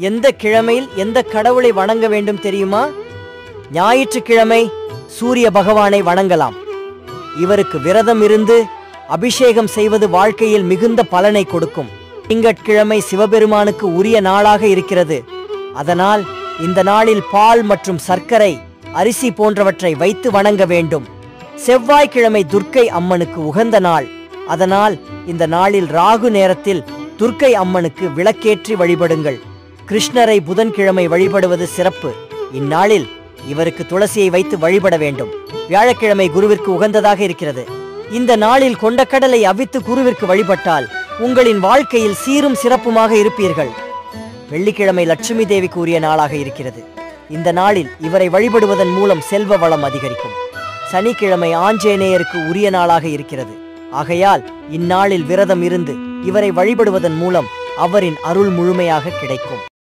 எந்த கிழமையில் எந்த கடவுளை வணங்க வேண்டும் தெரியுமா? ஞாயிற்றுக்கிழமை சூரிய பகவானை வணங்கலாம். இவருக்கு விரதம் இருந்து அபிஷேகம் செய்வது வாழ்க்கையில் மிகுந்த பலனை கொடுக்கும். திங்கட்கிழமை சிவபெருமானுக்கு உரிய நாளாக இருக்கிறது. அதனால் இந்த நாளில் பால் மற்றும் சர்க்கரை, அரிசி போன்றவற்றை வைத்து வணங்க வேண்டும். செவ்வாய்க்கிழமை துர்க்கை அம்மனுக்கு உகந்த நாள். அதனால் இந்த நாளில் ராகு நேரத்தில் துர்க்கை அம்மனுக்கு விளக்கேற்றி வழிபடுங்கள். கிருஷ்ணரை புதன்கிழமை வழிபடுவது சிறப்பு. இந்நாளில் இவருக்கு துளசியை வைத்து வழிபட வேண்டும். வியாழக்கிழமை குருவிற்கு உகந்ததாக இருக்கிறது. இந்த நாளில் கொண்டக்கடலை அவித்து குருவிற்கு வழிபட்டால் உங்களின் வாழ்க்கையில் சீரும் சிறப்புமாக இருப்பீர்கள். வெள்ளிக்கிழமை லட்சுமி தேவிக்கு உரிய நாளாக இருக்கிறது. இந்த நாளில் இவரை வழிபடுவதன் மூலம் செல்வ வளம் அதிகரிக்கும். சனிக்கிழமை ஆஞ்சநேயருக்கு உரிய நாளாக இருக்கிறது. ஆகையால் இந்நாளில் விரதம் இருந்து இவரை வழிபடுவதன் மூலம் அவரின் அருள் முழுமையாக கிடைக்கும்.